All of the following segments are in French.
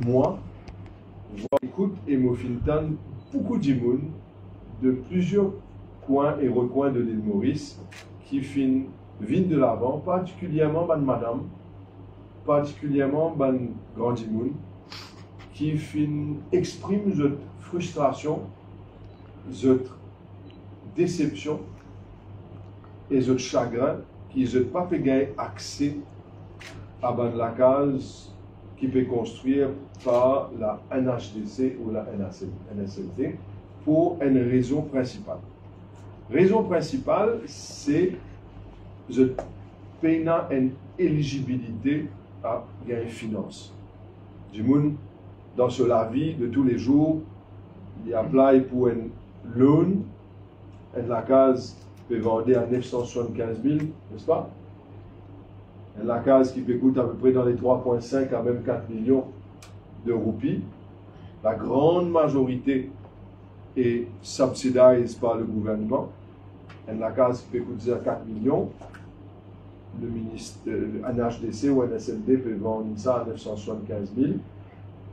mois, j'écoute et m'offintan beaucoup d'imoun de plusieurs coins et recoins de l'île Maurice qui viennent de l'avant, particulièrement ban madame, particulièrement ban grand imoun, qui expriment cette frustration, cette déception et ce chagrin qui n'ont pas pu accès à la case qui peut construire par la NHDC ou la NSLT pour une raison principale. Raison principale, c'est de peine une éligibilité à gain finance. Du monde, dans la vie de tous les jours, il apply pour un loan, et la case peut vendre à 975 000, n'est-ce pas? Et la case qui peut coûter à peu près dans les 3,5 à même 4 millions de roupies. La grande majorité est subsidisée par le gouvernement. Et la case qui peut coûter à 4 millions, le ministre, NHDC ou NSLD peut vendre ça à 975 000.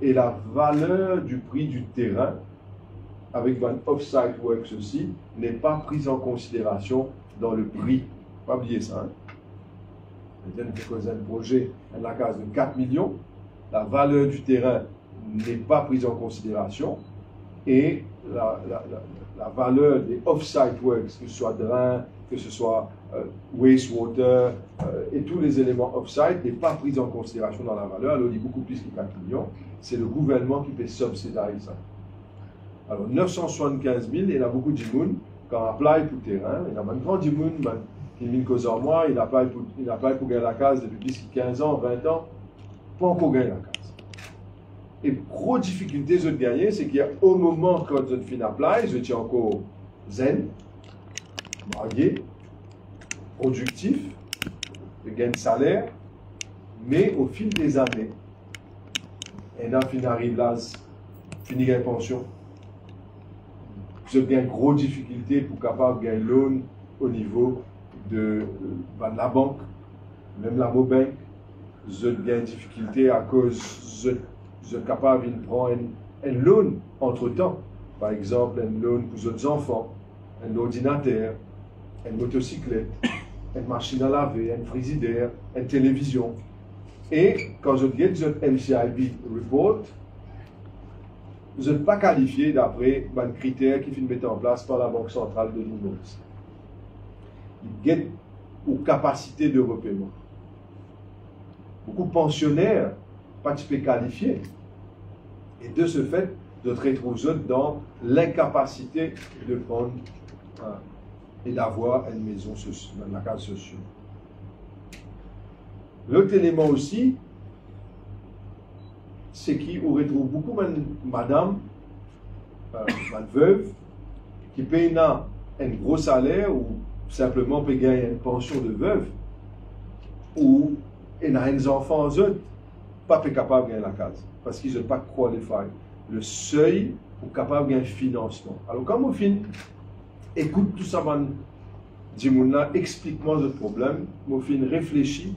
Et la valeur du prix du terrain, avec un off-site works aussi, n'est pas prise en considération dans le prix. Pas oublier ça. Hein? C'est un projet à la case de 4 millions. La valeur du terrain n'est pas prise en considération. Et la valeur des off-site works, que ce soit drain, que ce soit wastewater et tous les éléments off-site, n'est pas prise en considération dans la valeur. Alors, il y a beaucoup plus que 4 millions. C'est le gouvernement qui peut subsidier ça. Alors, 975 000, il y a beaucoup de gens qui ont appelé pour le terrain. Il y a un grand monde qui mine cause en moi, il appelle pour gagner la case depuis plus de 15 ans, 20 ans, pas encore gagné la case. Et gros difficulté de gagner, c'est qu'au moment quand je finis apply, je suis encore zen, marié, productif, je gagne salaire, mais au fil des années, et là, je arrive là, fini gagner pension. Je gagne gros difficulté pour capable de gagner loan au niveau de la banque, même la banque, je gagne difficulté à cause je suis capable de prendre un loan entre-temps. Par exemple, un loan pour les enfants, un ordinateur, une motocyclette, une machine à laver, un frigidaire, une télévision. Et quand je regarde le MCIB report, vous n'êtes pas qualifié d'après les critères qui sont mis en place par la Banque centrale de l'île Maurice. Ils gagnent aux capacités de repaiement. Beaucoup de pensionnaires pas qualifiés. Et de ce fait, de te retrouver dans l'incapacité de prendre et d'avoir une maison dans la case sociale. L'autre élément aussi, c'est qu'on retrouve beaucoup de madame, veuve, qui payent un gros salaire ou simplement peut gagner une pension de veuve, ou ils ont des enfants eux, pas capable de gagner la case, parce qu'ils n'ont pas qualifié le seuil pour capable de gagner financement. Alors, quand vous finissez, écoute tout ça, dis-moi, explique-moi ce problème, vous finissez, réfléchis,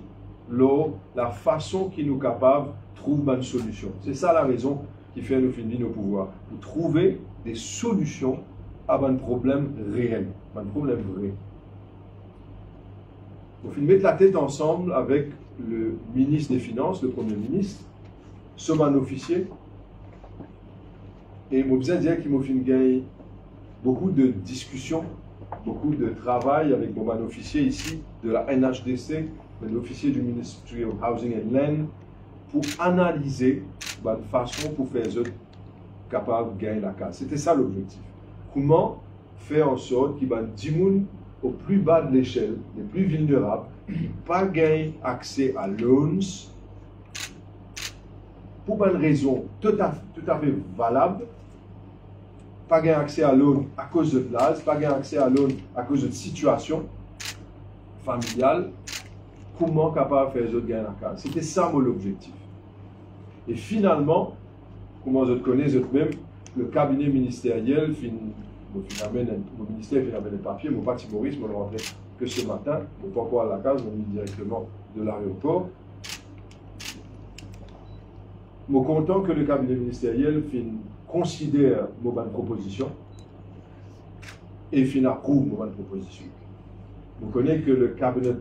la façon qui nous capable de trouver une solution. C'est ça la raison qui fait nous finir nos pouvoirs, pour trouver des solutions à un problème réel, un problème vrai. Vous finissez mettre la tête ensemble avec le ministre des Finances, le Premier ministre, ce officier, et je besoin de dire qu'il m'a fait gagner beaucoup de discussions, beaucoup de travail avec mon officier ici de la NHDC, l'officier du Ministry of Housing and Land, pour analyser la façon pour faire eux capables de gagner la case. C'était ça l'objectif. Comment faire en sorte qu'il y ait 10 personnes au plus bas de l'échelle, les plus vulnérables, pas gagner accès à loans pour une raison tout à fait valable, pas gagner accès à loan à cause de l'âge, pas gagner accès à loan à cause de situation familiale. Comment capable de faire les autres gagner la case? C'était ça mon objectif. Et finalement, comment je connais même, le cabinet ministériel, mon ministère fait les papiers, mon parti Maurice, je ne rentrais que ce matin, je ne pas encore à la case, on est directement de l'aéroport. je suis content que le cabinet ministériel considère nos bonnes propositions et approuve nos bonnes propositions. Vous connaissez que le cabinet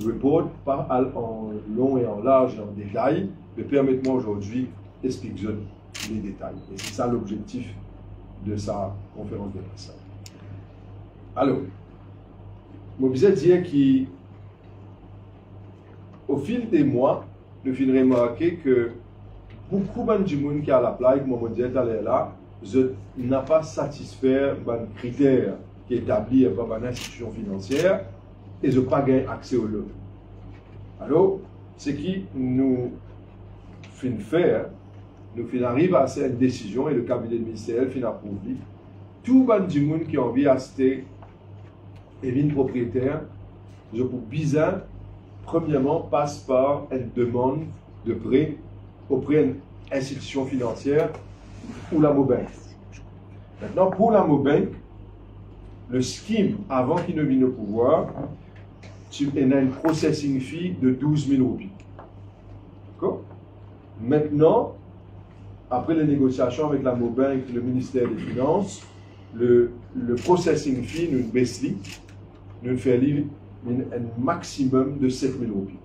report parle en long et en large et en détail, mais permettez-moi aujourd'hui d'expliquer les détails. Et c'est ça l'objectif de sa conférence de presse. Alors, je vous dire qu'au fil des mois, nous avons remarqué que beaucoup de gens qui sont à la plage, comme on disait là, n'ont pas satisfait les critères qui sont établis par une institution financière et n'ont pas gagné accès au lot. Alors, ce qui nous fait faire, nous arrivons à cette décision et le cabinet ministériel approuve. Tout le monde qui a envie d'acheter et une propriétaire, je peux bizarre, premièrement, passe par une demande de prêt auprès d'une institution financière ou la Mobank. Maintenant, pour la Mobank, le scheme, avant qu'il ne vienne au pouvoir, tu as une processing fee de 12 000 roupies. D'accord? Maintenant, après les négociations avec la Mobank et le ministère des Finances, le processing fee nous baisse, nous fait un maximum de 7 000 roupies.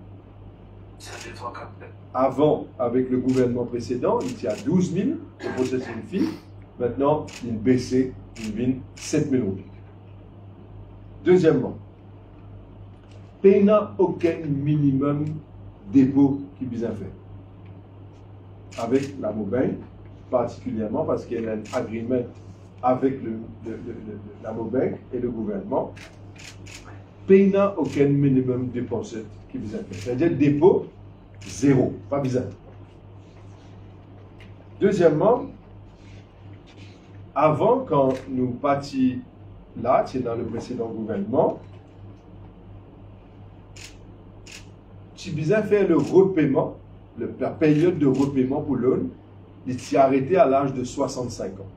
Avant, avec le gouvernement précédent, il était à 12 000 le processing fee. Maintenant, il baissait, il vient 7 000 roupies. Deuxièmement, il n'y a aucun minimum dépôt qui vient faire. Avec la Mobank, particulièrement parce qu'il y a un agreement avec la Mobank et le gouvernement, il n'y a aucun minimum dépensé qui vient faire. C'est-à-dire dépôt, zéro, pas besoin. Deuxièmement, avant, quand nous partions là, c'est dans le précédent gouvernement, si besoin faire le repaiement, la période de repaiement pour l'ON, il s'est arrêté à l'âge de 65 ans.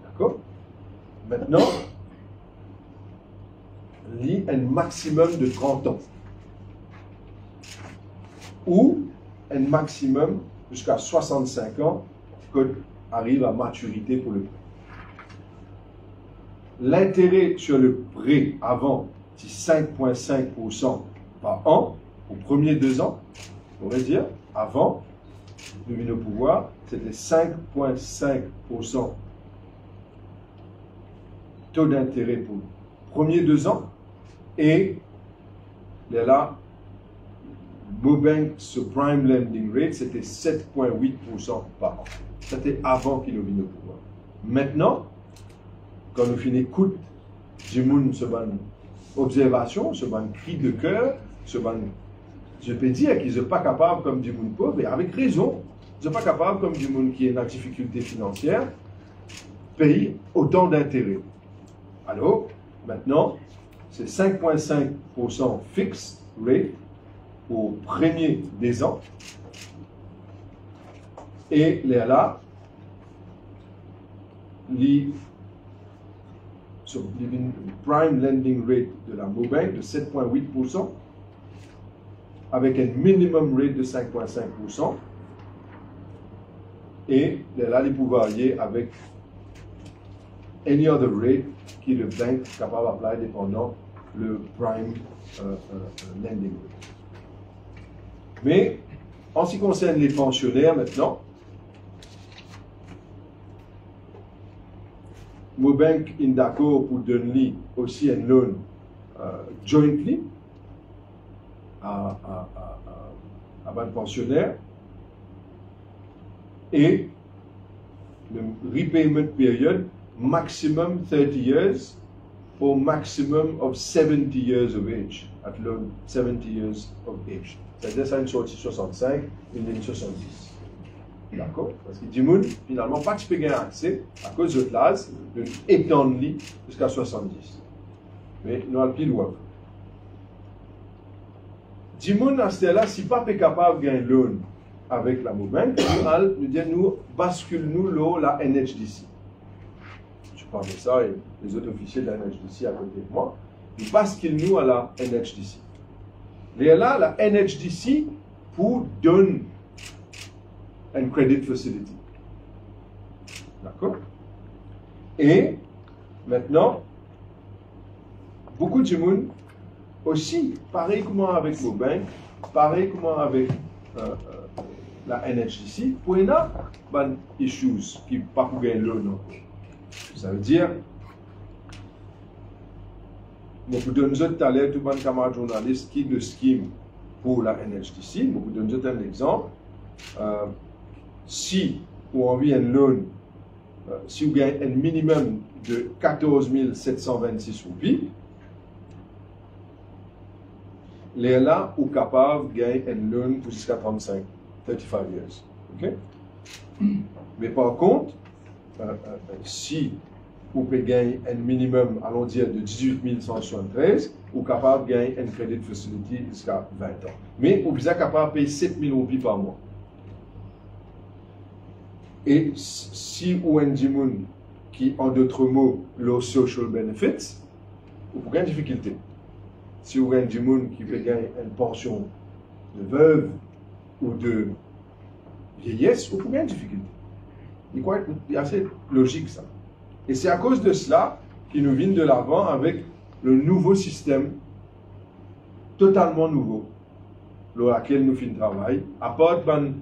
D'accord? Maintenant, il y a un maximum de 30 ans. Ou un maximum jusqu'à 65 ans qu'on arrive à maturité pour le prêt. L'intérêt sur le prêt avant, c'est 5,5% par an, aux premiers 2 ans, on va dire, avant de venir au pouvoir, c'était 5,5% taux d'intérêt pour les premiers 2 ans, et là, Mobank, ce prime lending rate, c'était 7,8% par an. C'était avant qu'il ne vienne au pouvoir. Maintenant, quand nous finissons écoute, j'ai mon observation, ce ban cri de cœur, ce ban, je peux dire qu'ils ne sont pas capables comme du monde pauvre, et avec raison, ils ne sont pas capables comme du monde qui est dans difficulté financière, payer autant d'intérêts. Alors, maintenant, c'est 5,5% fixe rate au premier des ans. Et là, le prime lending rate de la Mobank de 7,8% avec un minimum rate de 5,5%. Et là, les pouvoirs liés avec any other rate qui le banque est capable d'appliquer dépendant le prime lending rate. Mais en ce qui concerne les pensionnaires maintenant, Mobank est d'accord pour donner aussi un loan jointly à un pensionnaire et le repayment period maximum 30 years or maximum of 70 years of age, at loan 70 years of age. C'est-à-dire ça une sortie 65, une ligne 70. D'accord? Parce que du monde, finalement, pas que je peux gagner accès à cause de l'âge, de étendre jusqu'à 70. Mais nous allons plus loin. Du monde, à ce là si pas capable de gagner loan avec la Mobank, nous bascule-nous la NHDC. Je parle de ça et les autres officiers de la NHDC à côté de moi. Nous bascule-nous à la NHDC. Et là, la NHDC, pour donner and credit facility. D'accord? Et maintenant, beaucoup de gens aussi, pareil comment avec nos banques, pareil comment avec la NHDC, pour y avoir des issues qui ne pas pour gagner l'eau. Ça veut dire, je vous donne tout à l'heure, tout le monde camarade journaliste qui le scheme pour la NHDC. Je vous donne un exemple. Si vous avez un loan, si vous gagnez un minimum de 14 726 roupies, là, vous êtes capable de gagner un loan pour jusqu'à 35 years. Okay? Mais par contre, si vous pouvez gagner un minimum, allons dire, de 18 173, vous êtes capable de gagner un credit facility jusqu'à 20 ans. Mais vous êtes capable de payer 7 000 roupies par mois. Et si vous avez des gens qui, en d'autres mots, leurs social benefits, vous pouvez avoir une difficulté. Si vous avez des gens qui peuvent gagner une pension de veuve ou de vieillesse, vous pouvez avoir une difficulté. C'est assez logique ça. Et c'est à cause de cela qu'il nous vient de l'avant avec le nouveau système, totalement nouveau, dans lequel nous faisons travail, à part une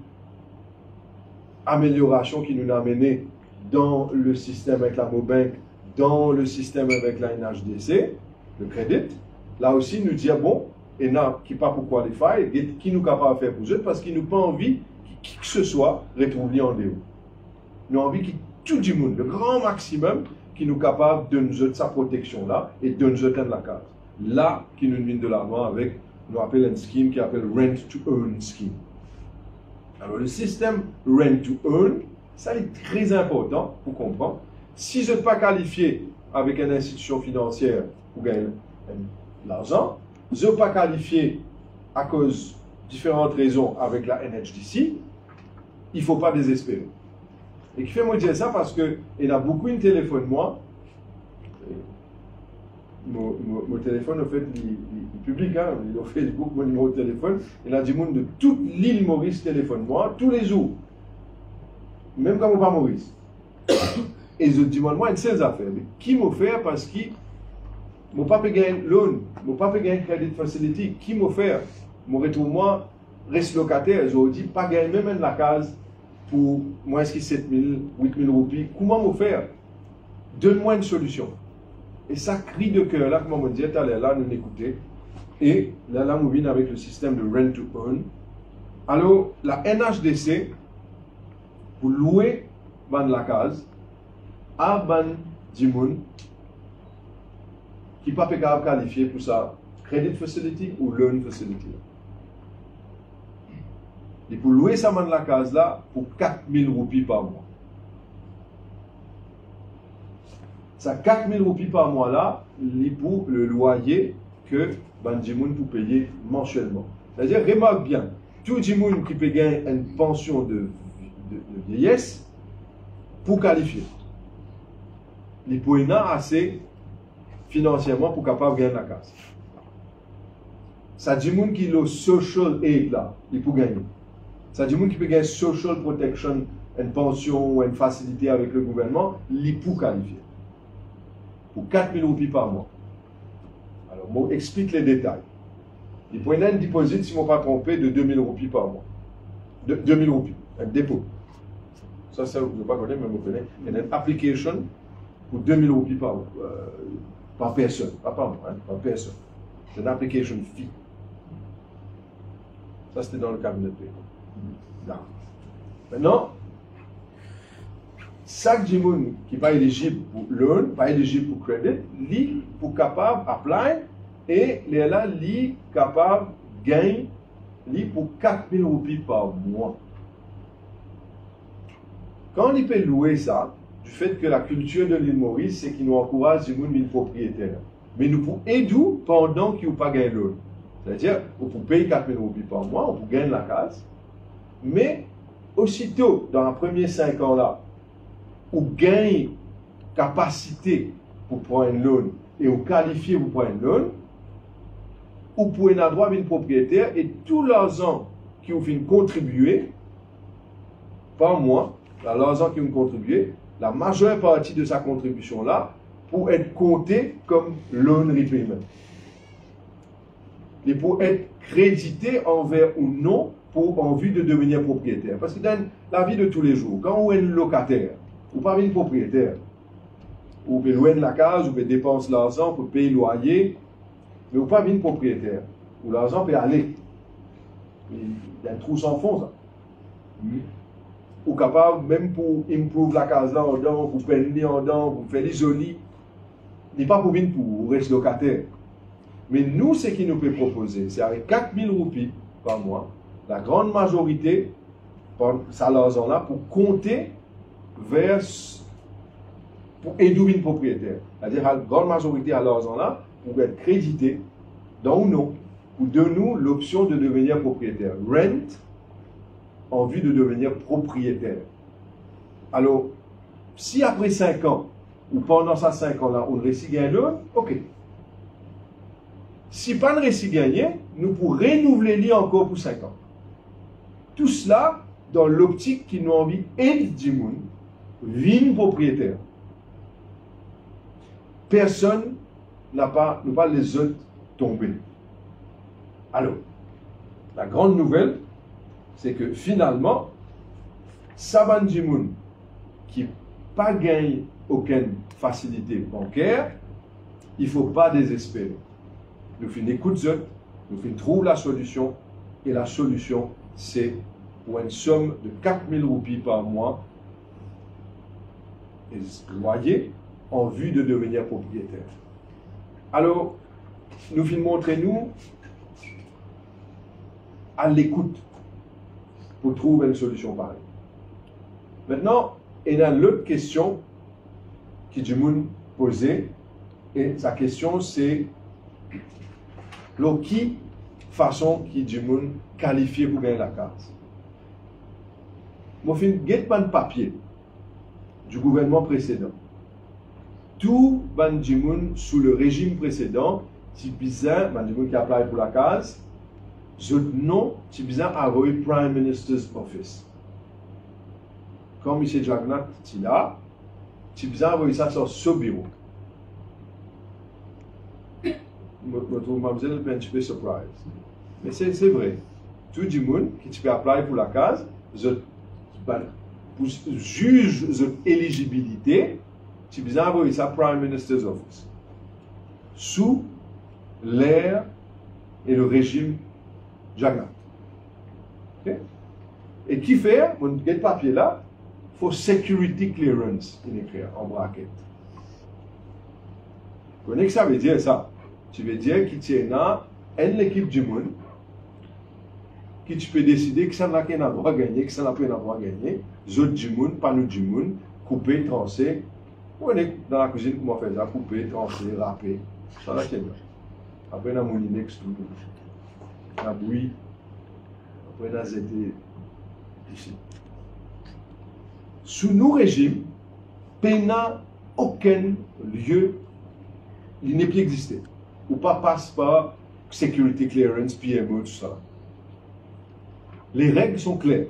amélioration qui nous a amené dans le système avec la Mobank, dans le système avec la NHDC, le crédit. Là aussi, nous disons, bon, et là, qui pas pour qualifier, qui nous capable de faire pour eux, parce qu'ils n'ont pas envie que qui que ce soit retrouve en dehors. Nous avons envie que tout le monde, le grand maximum, qui nous capable de nous donner sa protection là et de nous donner la case. Là, qui nous vient de l'avant avec, nous appelle un scheme qui appelle Rent to Earn Scheme. Alors, le système Rent to Earn, ça est très important pour comprendre. Si je n'êtes pas qualifié avec une institution financière pour gagner l'argent, je n'êtes pas qualifié à cause de différentes raisons avec la NHDC, il ne faut pas désespérer. Et qui fait moi dire ça parce que il y a beaucoup de téléphone moi. Mon téléphone, en fait, il est public, hein, il est sur Facebook, mon numéro de téléphone. Il y a du monde de toute l'île Maurice téléphone moi, tous les jours. Même quand je ne pas Maurice. Et je dis, moi, une seule affaire. Mais qui m'a fait parce que mon papa gagne loan, mon papa gagne credit facility. Qui m'a fait? Mon retrouve moi, reste locataire. Je dis, pas gagner même la case pour moins que 7 000, 8 000 roupies. Comment me faire? Donne-moi une solution. Et ça crie de cœur, là, comme on me dit, là, nous écouter. Et là, nous venons avec le système de Rent to Earn. Alors, la NHDC, pour louer la case, à ban Dimoun, qui n'est pas capable de qualifier pour ça, Credit Facility ou Loan Facility. Et pour louer ça la case là, pour 4 000 roupies par mois. Ça 4 000 roupies par mois là, c'est pour le loyer que Bandimoun peut payer mensuellement. C'est-à-dire, remarque bien, tout le monde qui peut gagner une pension de vieillesse pour qualifier. Il peut y avoir assez financièrement pour capable gagner la case. Ça dit monde qui a le social aid là, il peut gagner. Ça dit monde qui peut gagner social protection, une pension ou une facilité avec le gouvernement, il peut qualifier. Pour 4 000 roupies par mois. Alors, moi, explique les détails. Il peut y avoir un dépôt, si je ne me pas trompé, de 2 000 roupies par mois. 2 000 roupies, un dépôt. Ça, je ne pas connaître, mais je connais. Il y a une application pour 2 000 roupies par personne. Pas par mois, hein, par personne. C'est une application fee. Ça, c'était dans le cabinet de paiement. Maintenant, chaque gens qui n'est pas éligible pour loan, pas éligible pour crédit, lui pour capable apply et là lui capable gagner lui pour 4 000 roupies par mois. Quand on peut louer ça, du fait que la culture de l'île Maurice, c'est qu'il nous encourage les gens les propriétaires. Mais nous pouvons aider pendant qu'ils n'ont pas gagné loan. C'est-à-dire, on peut payer 4 000 roupies par mois, on peut gagner la case, mais aussitôt, dans les premiers 5 ans là, ou gagne capacité pour prendre un loan et ou qualifier pour prendre un loan, ou pour un droit d'une propriétaire et tout l'argent qui vous fait contribuer, par mois, l'argent qui ont contribué, la majeure partie de sa contribution-là, pour être compté comme loan repayment. Et pour être crédité envers ou non en vue de devenir propriétaire. Parce que dans la vie de tous les jours, quand vous êtes locataire, ou pas un propriétaire, vous pouvez louer la case, vous pouvez dépenser l'argent pour payer le loyer, mais vous pas un propriétaire, où l'argent peut aller. Il y a un trou sans fond, ça. Ou capable, même pour improve la case là en dedans, pour peindre en dedans, pour faire l'isoler, il n'est pas pour venir pour rester locataire. Mais nous, ce qui nous peut proposer, c'est avec 4000 roupies par mois, la grande majorité, ça l'argent-là, pour compter vers, pour aider une propriétaire. C'est-à-dire, la grande majorité à l'argent-là, pour être crédité dans ou non, ou de nous l'option de devenir propriétaire. Rent, en vue de devenir propriétaire. Alors, si après 5 ans, ou pendant ces 5 ans-là, on réussit à gagner, ok. Si pas de réussi gagné, nous pourrons renouveler lui encore pour 5 ans. Tout cela dans l'optique qui nous a envie d'aider du monde, vie propriétaire. Personne n'a pas les autres tombés. Alors, la grande nouvelle, c'est que finalement, Saban Jimoun, qui n'a pas gagné aucune facilité bancaire, il ne faut pas désespérer. Nous faisons écoute, nous faisons trouver la solution, et la solution, c'est pour une somme de 4000 roupies par mois, et loyer, en vue de devenir propriétaire. Alors, nous faisons montrer nous à l'écoute pour trouver une solution pareille. Maintenant, il y a l'autre question qui du monde posée, et sa question c'est qui façon qui du monde qualifié pour gagner la case. Moi, je fais un papier du gouvernement précédent. Tout ban du monde sous le régime précédent, si bizarre, ban du monde qui appelle pour la case, je nom, si bizarre, a envoyé Prime Minister's Office. Quand M. Jagnat est là, si bizarre, a envoyé ça sur ce bureau. Je trouve un petit peu surprise. Mais c'est vrai. Tout le monde qui peut appeler pour la case, pour juge l'éligibilité, si bizarre, envoyé ça Prime Minister's Office. Sous l'ère et le régime Jagnat. Okay? Et qui fait, mon papier là, il faut security clearance, il écrit en bracket. Vous connaissez que ça veut dire ça? Tu veux dire qu'il y a une équipe du monde qui tu peux décider que ça n'a pas droit à gagner, que ça n'a pas droit à gagner, les autres du monde, pas nous du monde, couper, trancher. Vous connaissez dans la cuisine comment faire ça, couper, trancher, râper. Ça là, c'est bien. Après, on a mon inex tout. La bouille, après la zété ici. Sous nos régimes, il n'a aucun lieu, il n'est plus existé. Ou pas passe par security clearance, PMO, tout ça. Les règles sont claires.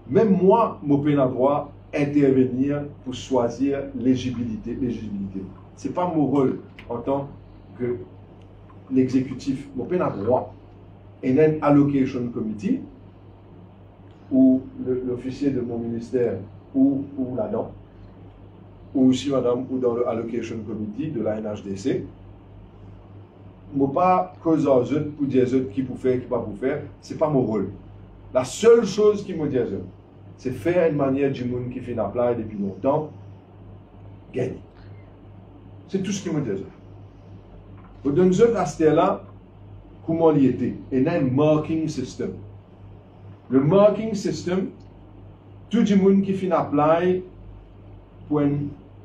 Même moi, je n'ai pas le droit d'intervenir pour choisir l'éligibilité. Ce n'est pas mon rôle en tant que l'exécutif. Je n'ai pas le droit. Et un allocation committee, ou l'officier de mon ministère, ou là-dedans, ou aussi madame, ou dans le allocation committee de la NHDC, je ne peux pas causer aux autres pour dire aux autres qui pour faire, qui pas pour faire. Ce n'est pas mon rôle. La seule chose qui me dit aux autres, c'est faire une manière du monde qui fait une apply depuis longtemps, gagner. C'est tout ce qui me dit aux autres. Vous donnez aux autres à ce là comment il était. Il y a un marking system. Le marking system, tout le monde qui fait une apply pour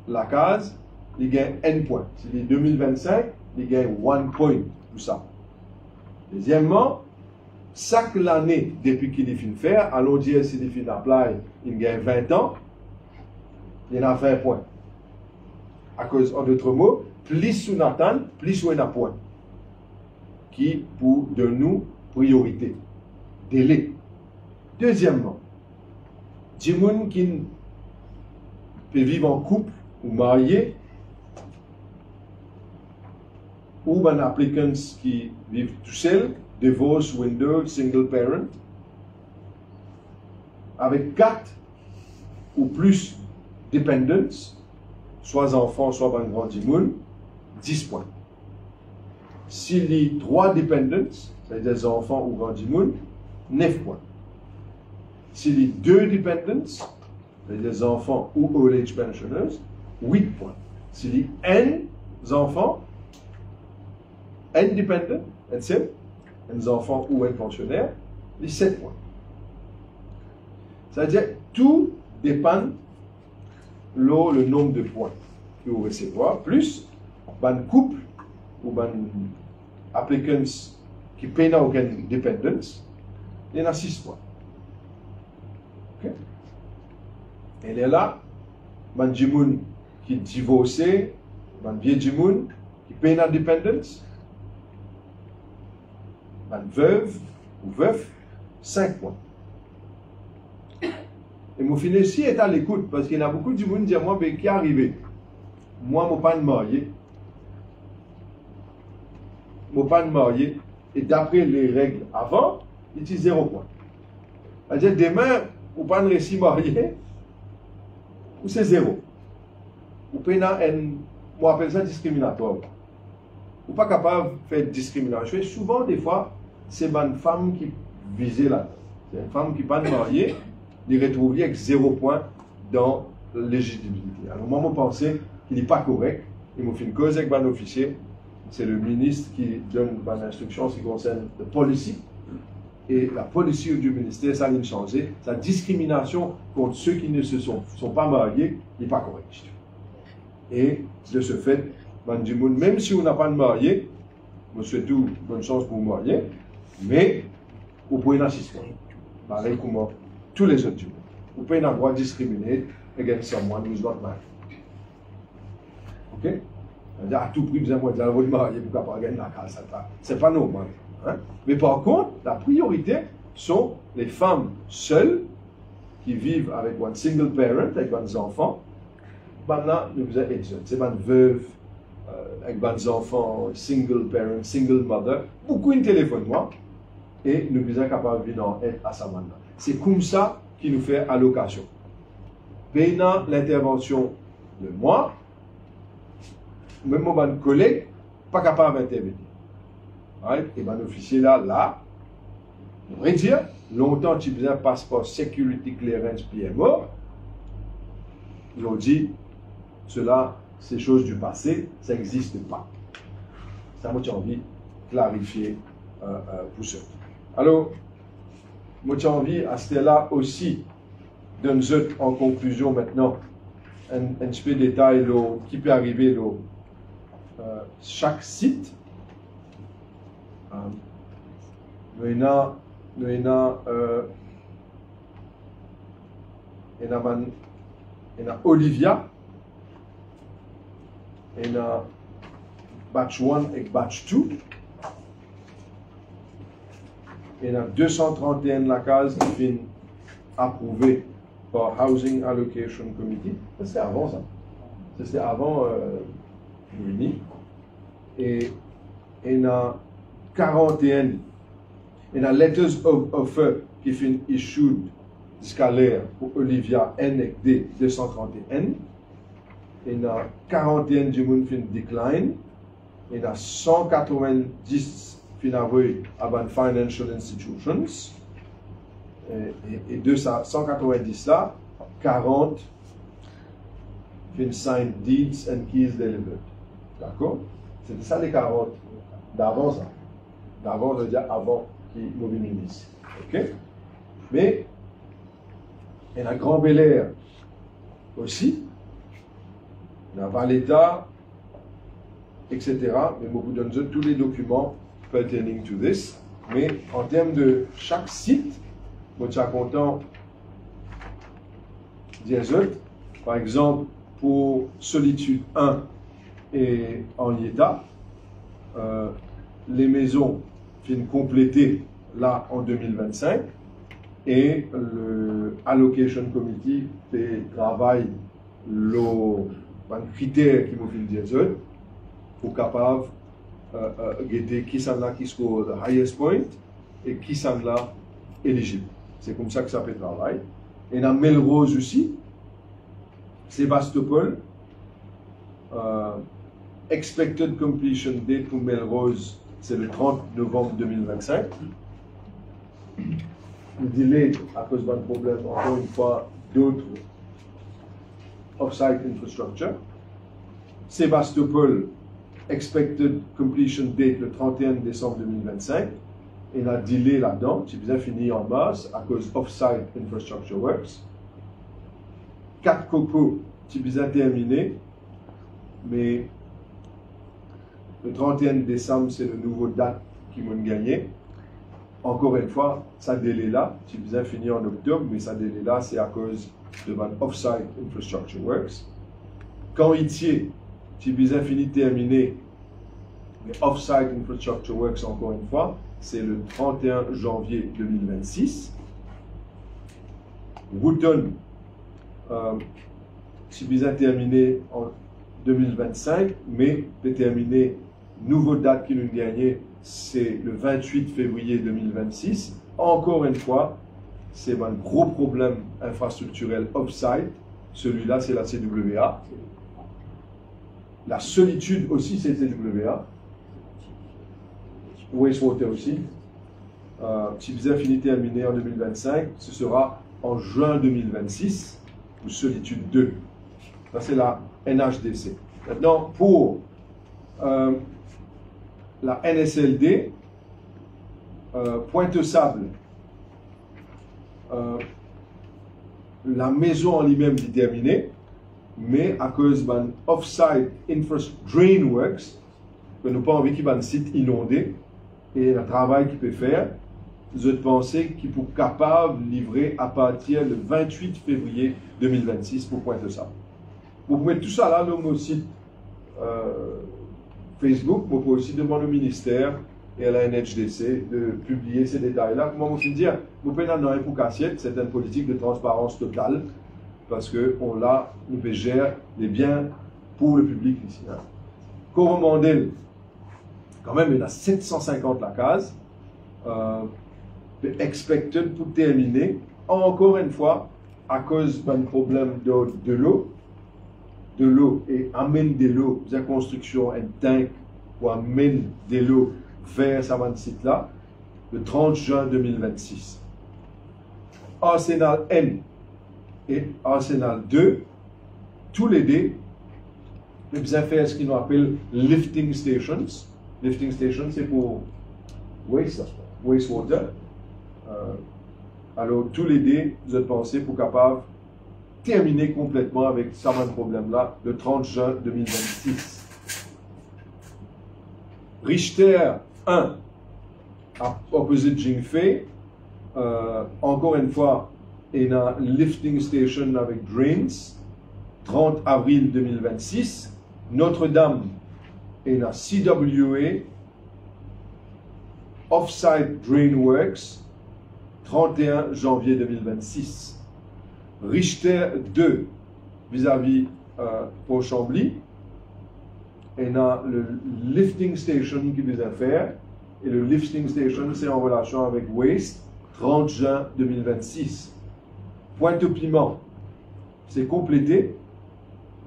la case, il gagne 1 point. C'est 2025, il gagne 1 point pour ça. Deuxièmement, chaque année, depuis qu'il est fini de faire, allons dire s'il est fini d'apply, il gagne 20 ans, il y en a 20 points. À cause, en d'autres mots, plus on attend, plus on a point. Qui, pour de nous, priorité. Délai. Deuxièmement, des gens qui peuvent vivre en couple ou mariés, ou des applicants qui vivent tout seuls, divorce, window, single parent, avec 4 ou plus dependents, soit enfants, soit un grand monde, 10 points. S'il y a 3 dependents, c'est-à-dire des enfants ou grand monde, 9 points. S'il y a 2 dependents, c'est-à-dire des enfants ou old age pensioners, 8 points. S'il y a N enfants, N dependents, N enfants ou N pensionnaires, il y a 7 points. C'est-à-dire tout dépend le nombre de points que vous recevez, plus un couple ou un applicants qui payent aucune dependence, il y en a 6 points. Okay? Et là, un gens qui divorcé, un vieux gens qui paye la dependence, un veuve ou veuf, 5 points. Et mon fils ici est à l'écoute parce qu'il y a beaucoup de gens qui disent moi, qui est arrivé. Moi, je ne suis pas marié. Je ne suis pas marié. Et d'après les règles avant, il dit 0 point. C'est-à-dire, demain, vous ne pas réussi marié, ou c'est 0. Vous pouvez on appelle ça discriminatoire. Vous n'êtes pas capable de faire discrimination. Souvent, des fois, c'est une femme qui visait là. C'est une femme qui n'est pas mariée. Les retrouver avec 0 point dans l'éligibilité. Alors moi, je pense qu'il n'est pas correct. Il m'a fait une cause avec un officier. C'est le ministre qui donne une instruction en ce qui concerne la policy. Et la policy du ministère, ça a changé. Sa discrimination contre ceux qui ne sont pas mariés n'est pas correcte. Et de ce fait, même si on n'a pas de marié, je souhaite tout bonne chance pour vous marier, mais vous pouvez assister. Pareil comme moi. Tous les autres jours. Vous pouvez avoir droit de discriminer against someone who is not married. Ok? C'est-à-dire, à tout prix, vous avez dire, vous êtes marié, vous ne pouvez pas gagner la case. Ce n'est pas normal. Hein? Mais par contre, la priorité sont les femmes seules qui vivent avec un single parent, avec des enfants. Maintenant, nous vous êtes c'est une veuve, avec des enfants, single parent, single mother. Beaucoup de téléphone, moi. Et nous sommes capables de venir en aide à ça maintenant. C'est comme ça qu'il nous fait allocation. Pendant l'intervention de moi, même mon collègue, pas capable d'intervenir. Right? Et mon officier là, on va dire, longtemps tu faisais un passeport Security Clearance PMO, ils ont dit, cela, c'est chose du passé, ça n'existe pas. Ça m'a envie de clarifier pour ça. Alors, moi, j'ai envie à ce là aussi de nous en conclusion maintenant un petit peu de détail qui peut arriver chaque site. Nous avons Olivia, nous avons batch 1 et batch 2. Il y a 231 la case qui finit approuvée par Housing Allocation Committee. C'était avant ça. C'était avant l'UNI. Et il y a 41. Il y a Letters of Offer qui finit issued jusqu'à l'air pour Olivia N et D 231. Il y a 41 du monde fin decline. Il y a 190 finavoy à ban financial institutions et de ça 190 là 40 fin signed deeds and keys delivered. D'accord? C'était ça les 40 d'avant ça. D'avant, je veux dire avant qu'ils mobilisent. Ok? Mais il y a Grand Bel Air aussi. Il y a Valeta, etc. Mais beaucoup donne tous les documents pertaining to this. Mais en termes de chaque site, moi je suis content des autres. Par exemple, pour Solitude 1 et Henrietta, les maisons viennent compléter là en 2025. et le Allocation Committee fait travail le critère qui m'a fait dire ça pour capable guetter qui sont là qui score the highest point et qui sont là éligibles. C'est comme ça que ça fait travail. Et dans Melrose aussi, Sébastopol, expected completion date pour Melrose, c'est le 30 novembre 2025. Le délai à cause d'un problème, encore une fois, d'autres off-site infrastructure. Sébastopol, expected completion date le 31 décembre 2025. Et on a delay là-dedans, c'est bien fini en mars à cause off-site infrastructure works. 4 copos, c'est bien terminé, mais le 31 décembre, c'est le nouveau date qui m'a gagné. Encore une fois, ça délai là, c'est bien fini en octobre, mais ça délai là, c'est à cause de mon off-site infrastructure works. Quand Itier, c'est bien fini terminé, mais off-site infrastructure works encore une fois, c'est le 31 janvier 2026. Wooton, c'est bien terminé en 2025, mais peut terminer, nouvelle date qui nous gagne, c'est le 28 février 2026. Encore une fois, c'est un gros problème infrastructurel off-site. Celui-là, c'est la CWA. La solitude aussi, c'est CWA. Wastewater aussi. Si vous avez fini terminé en 2025, ce sera en juin 2026 pour Solitude 2. Ça, c'est la NHDC. Maintenant, pour la NSLD, Pointe-Sable, la maison en lui-même est terminée, mais à cause d'un off-site drain works, que nous n'avons pas envie qu'il y ait un site inondé, et le travail qu'il peut faire, je pense qu'il est capable de livrer à partir du 28 février 2026 pour Pointe-Sable. Vous pouvez mettre tout ça là dans mon site Facebook, vous pouvez aussi demander au ministère et à la NHDC de publier ces détails-là. Comment vous dire, vous pouvez dans un pour cassiette, c'est une politique de transparence totale, parce qu'on là, nous gère les biens pour le public ici. Hein. Coromandel, quand même, il y a 750 la case. Expected pour terminer, encore une fois, à cause d'un problème de l'eau, et amène de l'eau, la construction un tank pour amener de l'eau vers ce site-là, le 30 juin 2026. Arsenal N et Arsenal 2, tous les deux, ils besoin faire ce qu'ils appelle lifting stations. Lifting stations, c'est pour wastewater. Alors, tous les deux, vous êtes pensés pour capable terminer complètement avec ce problème-là le 30 juin 2026. Richter 1, opposite Jingfei, encore une fois, il y a lifting station avec drains, 30 avril 2026. Notre-Dame, il y a CWA, Offsite Drain Works, 31 janvier 2026. Richter 2, vis-à-vis Port-Chambly, il y a le lifting station qui les a fait, et le lifting station, c'est en relation avec Waste, 30 juin 2026. Pointe-au-Piment, c'est complété.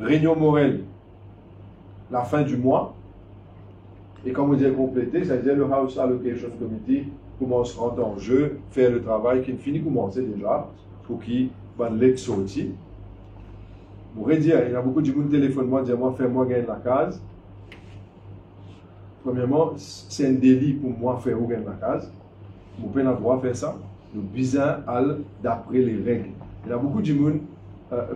Réunion Morel, la fin du mois. Et quand vous dites complété, ça veut dire le House Allocation Committee commence à rentrer en jeu, faire le travail qui finit commencer déjà, pour qu'il va l'être sorti. Vous pourrez dire, il y a beaucoup de gens qui téléphonent moi, disent moi, fais-moi gagner la case. Premièrement, c'est un délit pour moi faire gagner la case. Vous pouvez pas le droit de faire ça. Nous besoin d'après les règles. Il y a beaucoup de gens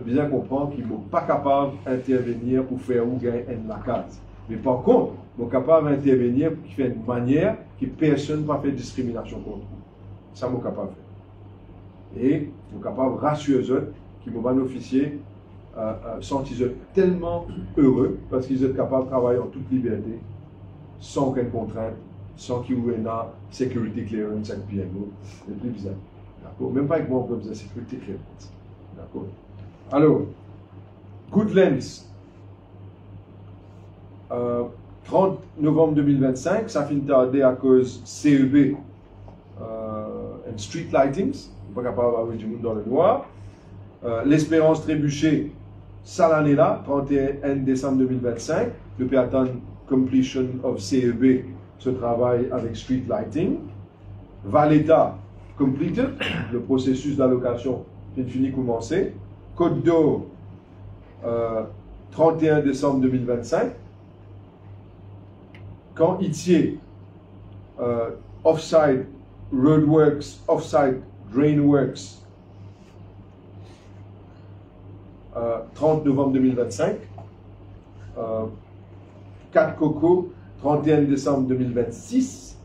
bien comprendre qu'ils ne sont pas capables d'intervenir pour faire gagner la case. Mais par contre, ils sont capables d'intervenir pour faire une manière que personne ne va faire discrimination contre vous. Ça, ils sont capables de faire. Et ils sont capables de rassurer eux qu'ils vont bénéficier sentir tellement heureux parce qu'ils sont capables de travailler en toute liberté, sans aucune contrainte, sans qu'il y ait une sécurité clearance avec PMO. C'est plus bizarre. D'accord. Même pas avec moi, on peut besoin sécurité très vite. D'accord. Alors, Goodlands, 30 novembre 2025, ça finit tardé à cause CEB and street lightings. On n'est pas capable d'avoir du monde dans le noir. L'Espérance Trébuchet, ça l'année-là, 31 décembre 2025. Le peut attendre completion of CEB, ce travail avec street lighting. Valletta, completed, le processus d'allocation fini commencé. Côte d'Or, 31 décembre 2025. Quand Itier, Offside Roadworks, Offside Drainworks, 30 novembre 2025. 4 Coco, 31 décembre 2026.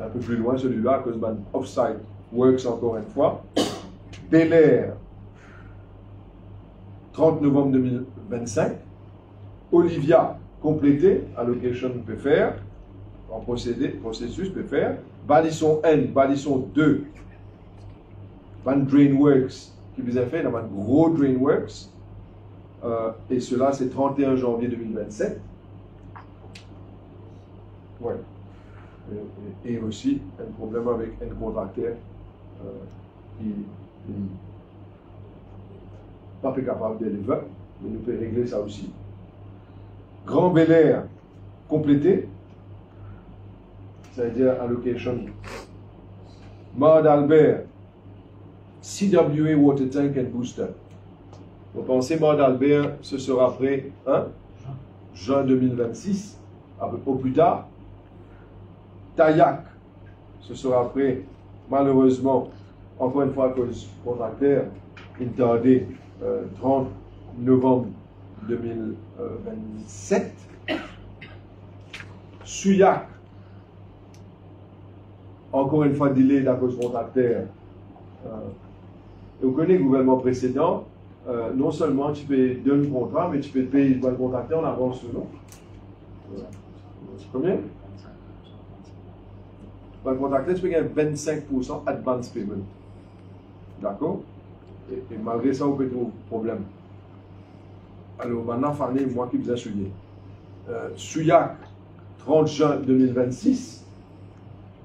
Un peu plus loin celui-là, à cause de Offside Works encore une fois. Bel Air, 30 novembre 2025. Olivia, complété, allocation peut faire, en processus peut faire. Balisson N, Balisson 2, Van Drainworks, qui vous a fait dans un gros Drainworks. Et cela, c'est 31 janvier 2027. Ouais. Et aussi, un problème avec un contracteur qui n'est pas capable de délivrer, mais nous pouvons régler ça aussi. Grand Bel Air, complété, c'est-à-dire allocation. Mar d'Albert, CWA Water Tank and Booster. Vous pensez, Mar d'Albert, ce sera prêt, hein? Juin 2026, au plus tard. Taillac, ce sera prêt, malheureusement, encore une fois à cause du contracteur, il tardé 30 novembre 2027. Souillac, encore une fois, délai à cause du contracteur. Vous connaissez le gouvernement précédent, non seulement tu peux donner le contrat, mais tu peux payer le contracteur en avance ou non. Combien? Le contracteur, tu peux gagner 25% advance payment. D'accord? Et malgré ça, vous pouvez trouver un problème. Alors maintenant, Fanny, moi qui vous ai souillé. Souillac, 30 juin 2026.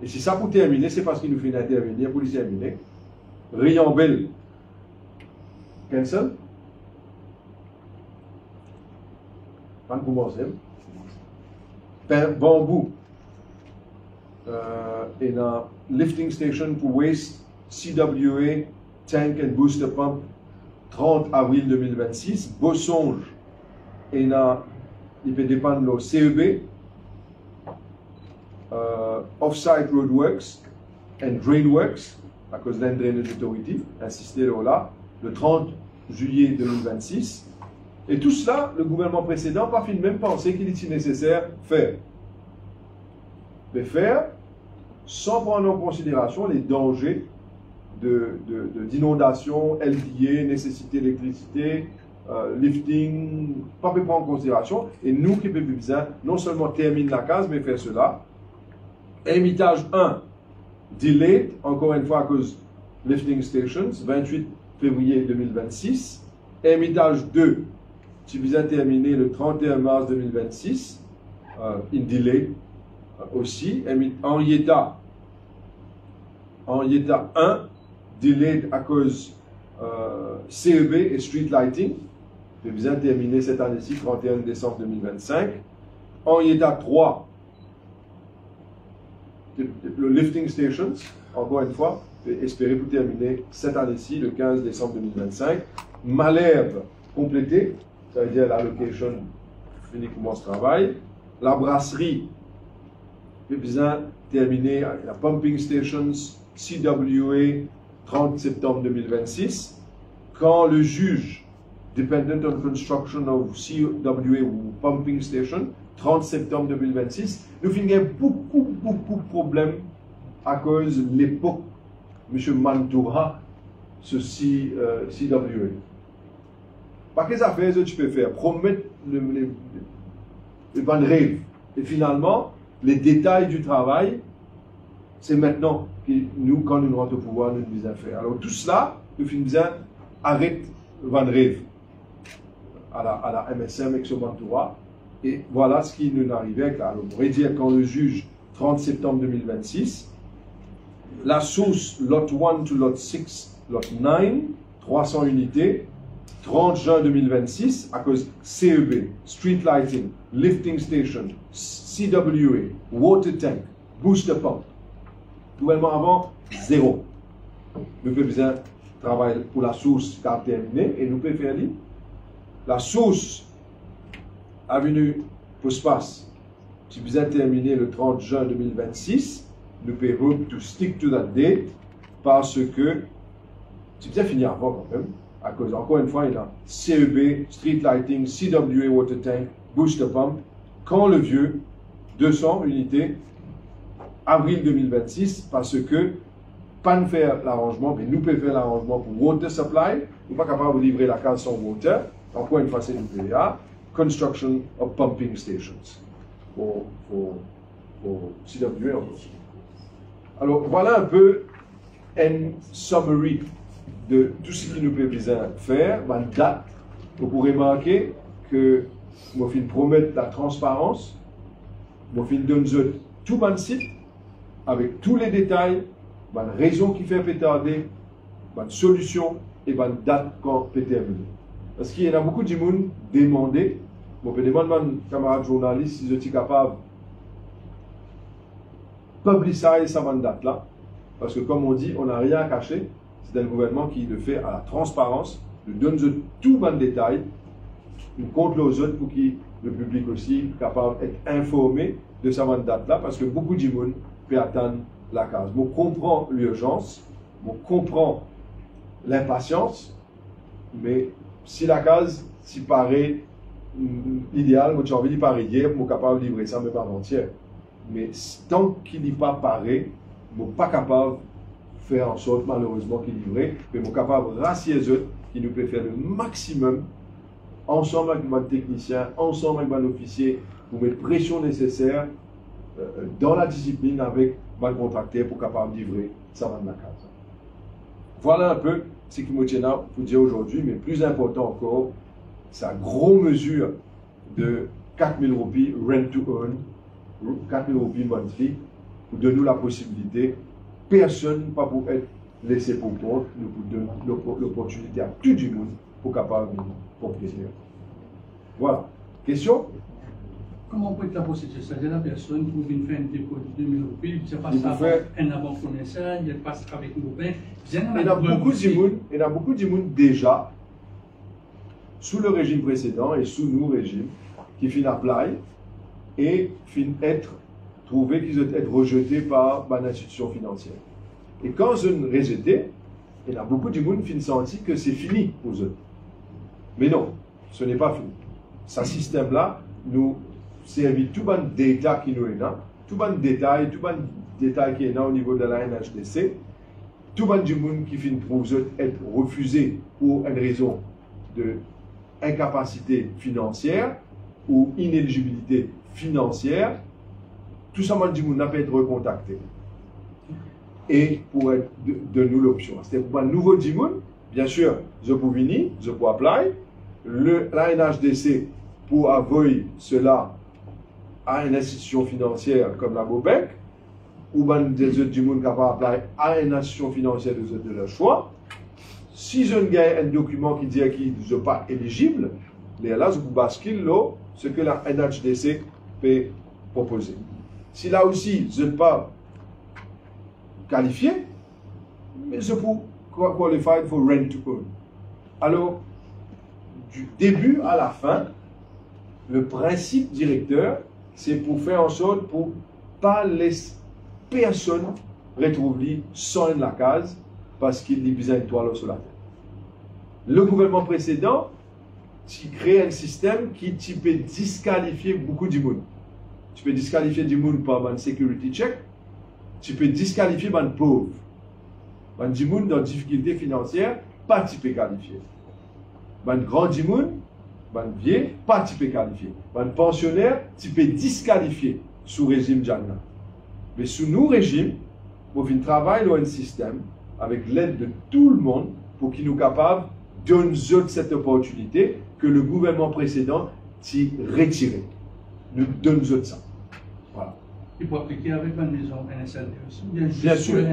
Et si ça pour terminer, c'est parce qu'il nous fait intervenir pour les terminer. Riambel, cancel. Pas de commencer. Bambou. Et dans lifting station pour waste, CWA, tank and booster pump, 30 avril 2026. Bossonge, et dans, il peut dépendre de CEB, Offsite Roadworks and Drainworks, à cause de l'Drainage Authority, insisté là, le 30 juillet 2026. Et tout cela, le gouvernement précédent n'a pas fait de même penser qu'il était nécessaire faire. Mais faire sans prendre en considération les dangers d'inondation, LDA, nécessité d'électricité, lifting, pas prendre en considération. Et nous qui pouvons besoin, non seulement terminer la case, mais faire cela. Émitage 1, delayed, encore une fois à cause lifting stations, 28 février 2026. Émitage 2, tu besoin terminer le 31 mars 2026, in delay aussi. Henrietta 1, delayed à cause CEB et street lighting. Tu besoin terminer cette année-ci, 31 décembre 2025. Henrietta 3, le lifting stations, encore une fois, espérer pour terminer cette année-ci, le 15 décembre 2025. Malherbe, complété, ça veut dire l'allocation, fini commence ce travail. La brasserie, j'ai besoin terminer la pumping stations, CWA, 30 septembre 2026. Quand le juge, dependent on construction of CWA ou pumping station, 30 septembre 2026, nous finissons beaucoup de problèmes à cause de l'époque, M. Mantoura, ce CWA. Par quelles affaires tu peux faire? Promettre les bonnes rêves. Et finalement, les détails du travail, c'est maintenant. nous, quand nous rentrons au pouvoir, nous devons faire. Alors tout cela, nous finissons arrête Van Rêve à la MSM avec ce Mantoura. Et voilà ce qui nous arrivait avec la. Alors, on pourrait dire quand le juge, 30 septembre 2026, la source lot 1 to lot 6, lot 9, 300 unités, 30 juin 2026, à cause CEB, Street Lighting, Lifting Station, CWA, Water Tank, Booster Pump. Gouvernement avant, zéro. Nous pouvons besoin travailler pour la source qui a terminé et nous pouvons faire la source avenue pour espace qui besoin terminer le 30 juin 2026. Nous pouvons to stick to that date parce que c'est bien fini avant quand même. À cause, encore une fois, il y a CEB, Street Lighting, CWA Water Tank, Booster Pump. Quand le vieux, 200 unités, avril 2026, parce que, pas de faire l'arrangement, mais nous pouvons faire l'arrangement pour Water Supply. Nous ne sommes pas capables de livrer la case sans Water. Encore une fois, c'est une PA. Construction of Pumping Stations. Pour CWA. Alors, voilà un peu un summary de tout ce qui nous peut besoin faire, ma date. Vous pourrez remarquer que moi je promets la transparence, moi je donne tout mon site avec tous les détails, ma raison qui fait pétarder, ma solution et ma date quand peut terminer. Parce qu'il y en a beaucoup de gens qui demandent, je peux demander à mon camarade journaliste si je suis capable de publiciser sa date là, parce que comme on dit, on n'a rien à cacher. C'est un gouvernement qui le fait à la transparence, nous donne tout bon détail, nous compte aux autres pour que le public aussi soit capable d'être informé de sa date-là, parce que beaucoup de gens peuvent atteindre la case. On comprend l'urgence, on comprend l'impatience, mais si la case, si paraît idéal, j'ai envie d'y paraître hier, je suis capable de livrer ça même avant-hier. Mais tant qu'il n'est pas paré, je ne suis pas capable faire en sorte, malheureusement, qu'il livrait, mais nous sommes capables de rassasier eux, qui nous peut faire le maximum, ensemble avec notre technicien, ensemble avec notre officier, pour mettre pression nécessaire dans la discipline avec mon contracteur pour capable de livrer ça va de la case. Voilà un peu ce que je tiens à vous dire aujourd'hui, mais plus important encore, c'est une grosse mesure de 4 000 roupies rent to earn, 4 000 roupies monthly, pour donner nous la possibilité. Personne pas pour être laissé pour compte, nous donnons l'opportunité à tout le monde pour capable de comprendre. Voilà. Question? Comment peut être la procédure? C'est-à-dire la personne qui vient faire un dépôt de 2000 roupies, il passe un avant commercial, il passe avec nos banques. Il y a beaucoup de monde déjà, sous le régime précédent et sous nos régimes, qui finissent apply et finissent être trouver qu'ils ont été rejetés par l'institution financière. Et quand ils ont rejeté, il y a beaucoup de gens qui sentent que c'est fini pour eux. Mais non, ce n'est pas fini. Ce système-là nous servit tout le data qui nous est là, tout le détail qui est là au niveau de la NHDC, tout le monde qui finit pour être refusé pour une raison d'incapacité financière ou inéligibilité financière. Tout ça, on n'a pas été recontacté. Et pour être de nous l'option. C'était pour un nouveau Dimoun, bien sûr, je peux venir, je peux apply. La NHDC pour envoyer cela à une institution financière comme la BOBEC, ou bien des autres Dimoun qui peuvent apply à une institution financière de leur choix. Si je gagne un document qui dit qu'ils ne sont pas éligibles, là, je peux basculer ce que la NHDC peut proposer. Si là aussi, je ne suis pas qualifié, mais je peux qualifier pour rent to earn. Alors, du début à la fin, le principe directeur, c'est pour faire en sorte pour ne pas laisser personne retrouver sans la case parce qu'il y a besoin de toile sur la tête. Le gouvernement précédent, qui crée un système qui peut disqualifier beaucoup de monde. Tu peux disqualifier du monde par un security check. Tu peux disqualifier un pauvre. Un du monde dans difficulté financière, pas tu peux qualifier. Un grand du monde, un vieux, pas tu peux qualifier. Un pensionnaire, tu peux disqualifier sous régime Janna. Mais sous nos régimes, on travaille dans un système avec l'aide de tout le monde pour qu'il nous capable de donner cette opportunité que le gouvernement précédent s'y retiré. Nous donne ça. Voilà. Il faut appliquer avec la maison NSLD aussi. Bien sûr.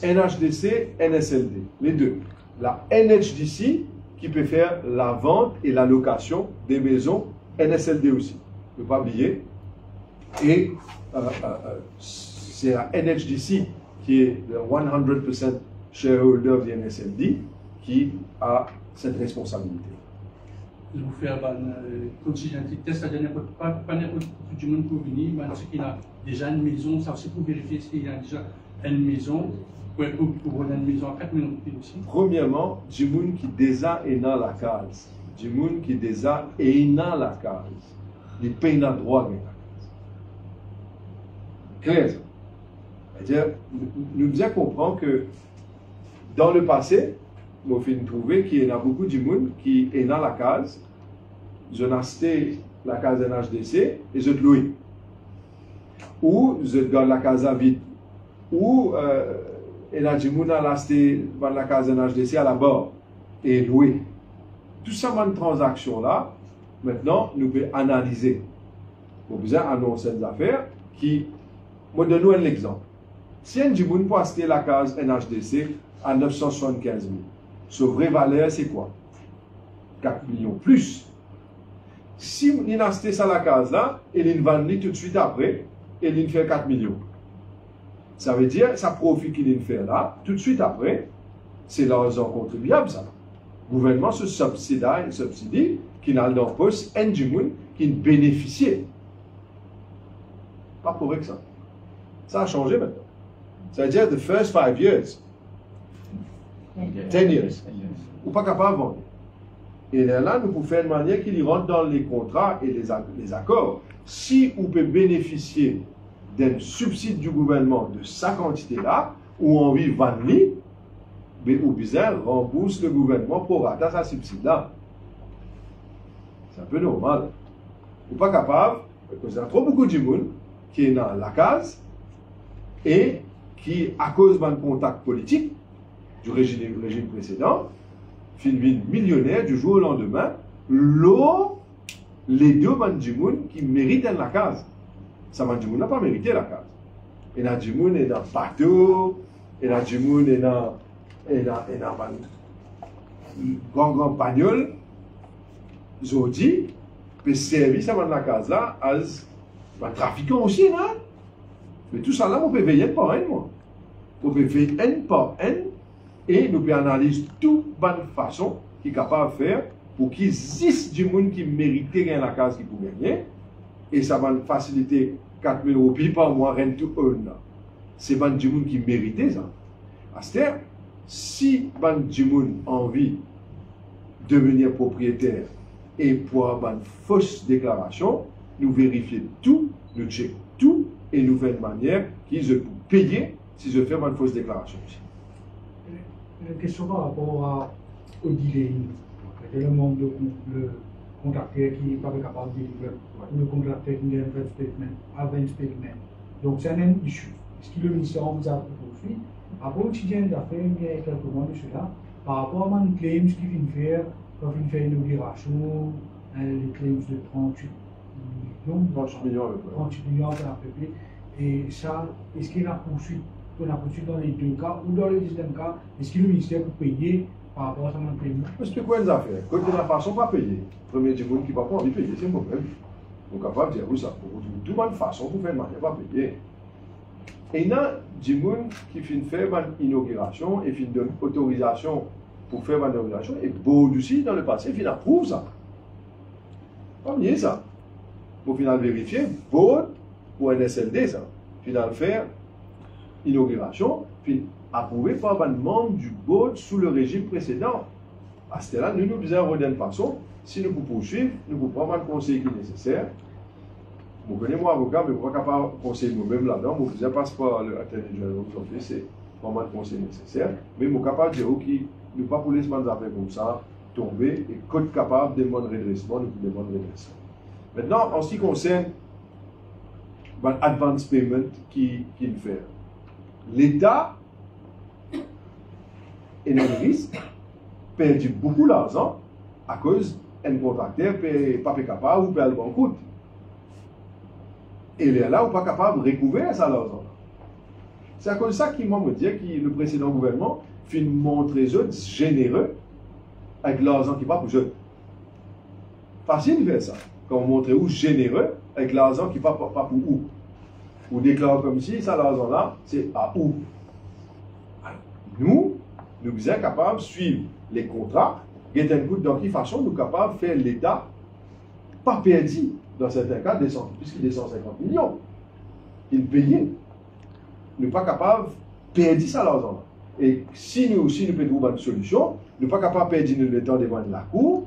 NHDC, NSLD, les deux. La NHDC qui peut faire la vente et la location des maisons, NSLD aussi. Ne pas oublier. Et c'est la NHDC qui est le 100% shareholder de NSLD qui a cette responsabilité. Vous faire une contingency test, c'est-à-dire pas n'importe qui monde pour venir, mais ceux qui ont déjà une maison, ça aussi pour vérifier s'il y a déjà une maison, pour une maison à 4 millions aussi. Premièrement, du monde qui déjà est dans la case, du monde qui déjà est dans la case, il paye dans le droit de la case. Clair. C'est-à-dire, nous devons comprendre que dans le passé, nous avons trouvé qu'il y a beaucoup de monde qui est dans la case. Je n'ai acheté la case NHDC et je loué. Ou je garde la case à vide. Ou il y a des gens qui ont acheté la case NHDC à la barre et loué. Tout ça, cette transaction-là, maintenant, nous pouvons analyser. Nous pouvons annoncer des affaires qui. Moi, donne-nous un exemple. Si un gens peut acheter la case NHDC à 975 000, sa vraie valeur, c'est quoi? 4 millions plus. Si il a acheté ça la case là, et il vend tout de suite après, et il fait 4 millions. Ça veut dire, ça profit qu'il fait là, tout de suite après, c'est l'argent contribuable, ça. Le gouvernement se subsidie, qui n'a dans le poste, un gens qui bénéficie. Pas correct ça. Ça a changé maintenant. Ça veut dire, the first 5 years, 10 years, ou pas capable de vendre. Et là, nous pouvons faire de manière qu'il rentre dans les contrats et les accords. Si on peut bénéficier d'un subside du gouvernement de sa quantité-là, ou on vit 20 000, mais au bizarre, rembourse le gouvernement pour atteindre sa subside-là. C'est un peu normal. Ou pas capable, parce qu'il y a trop beaucoup de monde qui est dans la case et qui, à cause d'un contact politique du régime précédent, finit millionnaire du jour au lendemain, les deux bandimounes qui méritent la case. Ça bandimoun n'a pas mérité la case. Et la djimoun est dans le bateau, et la djimoun est dans grand pagnol. Jodi, peut servir ça dans la case là, as un trafiquant aussi, là. Mais tout ça là, on peut veiller par un, moi. On peut veiller un par un. Et nous pouvons analyser toute bonne façon qu'il est capable de faire pour qu'il existe du monde qui mérite gagner la case qui peut gagner. Et ça va faciliter 4 000 roupies par mois, rien tout un. C'est ban du monde qui mérite ça. C'est-à-dire, si ban du monde a envie de devenir propriétaire et pour avoir une fausse déclaration, nous vérifions tout, nous checkons tout et nous faisons de manière qu'ils peuvent payer si je fais une fausse déclaration aussi. Une question par rapport au dealing. Le nombre de contracteurs qui n'est pas capable de délivrer, ou le contracteur qui a un statement. Donc c'est un issue. Est-ce que le ministère vous a poursuivi? Après, au quotidien d'affaires, il y a quelques mois de cela, par rapport à une claims qui vient faire, quand il fait une opération, les claims de 38 millions, 38 millions à peu près. Et ça, est-ce qu'il y a poursuite? On a poursuivi dans les deux cas, ou dans le deuxième cas, est-ce que le ministère peut payer par rapport à ça? Parce que quoi les affaires? Quand de la façon pas payer, premier du monde qui va pas envie de payer, c'est un problème. Donc capable de dire oui ça, pour de toute bonne façon, pour faire une manière pas payer. Et il y a des gens qui finissent faire une inauguration et finissent donner autorisation pour faire une inauguration, et beaucoup aussi dans le passé, ils approuvent ça. Pas bien ça. Pour final vérifier, beaucoup pour NSLD ça. Final faire inauguration, puis approuvé par un membre du board sous le régime précédent. À ce là nous devons de façon, si nous pouvons poursuivre, nous pouvons prendre le conseil qui est nécessaire. Vous connaissez moi avocat, mais vous ne pouvez pas conseiller moi-même là-dedans, vous ne passe pas le attorney general office, c'est vraiment le conseil nécessaire. Mais vous êtes capable de dire, ok, nous ne pas pour les semaines affaires comme ça, tomber, et quand capable de demander redressement, nous pouvons demander redressement. Maintenant, en ce qui concerne l'advance payment qu'il fait. l'État et le risque perdent beaucoup d'argent à cause d'un contracteur n'est pas capable ou perd le banqueroute. Et là, on n'est pas capable de recouvrir ça l'argent. C'est à cause de ça qu'il m'a dit que le précédent gouvernement fait montrer eux généreux avec l'argent qui n'est pas pour eux. Facile de faire ça. Quand on montre où généreux avec l'argent qui n'est pas pour où. On déclare comme ici, ça l'argent-là, c'est à où. Nous sommes capables de suivre les contrats, dans quelle façon nous sommes capables de faire l'État pas perdu, dans certains cas, puisqu'il est 150 millions. Il payait. Nous ne sommes pas capables de perdre ça l'argent. Et si nous pouvons trouver une solution, nous ne sommes pas capables de perdre le temps devant la cour,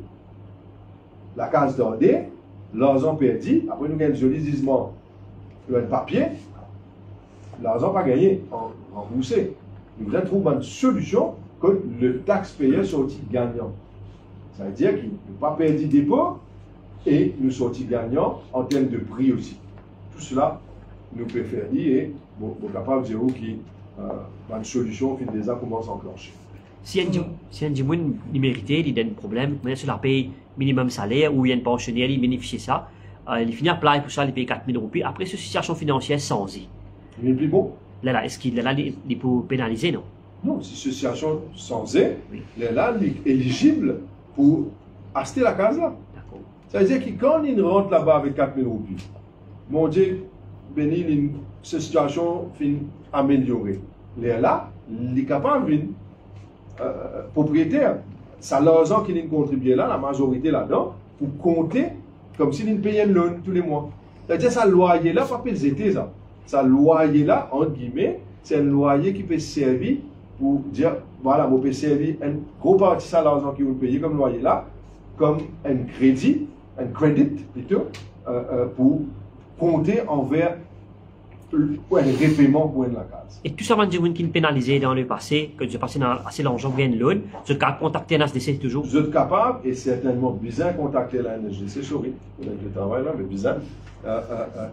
la case d'ordre, l'argent perdu, après nous avons un joli gisement, le papier, l'argent pas gagné, remboursé. Nous devons trouver une solution que le taxpayer sortit gagnant. Ça veut dire qu'il ne pas perdu dépôt et nous sortis gagnants en termes de prix aussi. Tout cela nous peut faire dire et nous sommes capables de dire qu'une solution qui déjà commence à enclencher. Si un dimoun il méritait, il a un problème, il sur la paye minimum salaire ou il y a un pensionnaire, il bénéficie de ça, il finit à plaindre pour ça, il paye 4 000 roupies. Après, cette situation financière sans y. Il est plus bon. Là, est-ce qu'il peut pénaliser, non? Non, si cette situation sans y, oui. Là, il est éligible pour acheter la case là. Ça veut dire que quand il rentre là-bas avec 4 000 roupies, mon Dieu, béni, cette situation finit améliorée. Là, il est capable de propriétaire. Ça l'argent qu'il a contribué là, la majorité là-dedans, pour compter comme s'il payait un loan tous les mois. C'est-à-dire, ça loyer là, pas pésété ça. Ça loyer là, entre guillemets, c'est un loyer qui peut servir pour dire, voilà, on peut servir un gros partie de l'argent qui vous payez comme loyer là, comme un crédit plutôt, pour compter envers un repaiement pour la case. Et tout ça, va dire qui est pénalisé dans le passé, que j'ai passé dans assez longtemps pour une loan, je suis capable de contacter la NHDC toujours? Vous êtes capable, et certainement bizarre contacter la NHDC, sorry, avec le travail là, mais bizarre.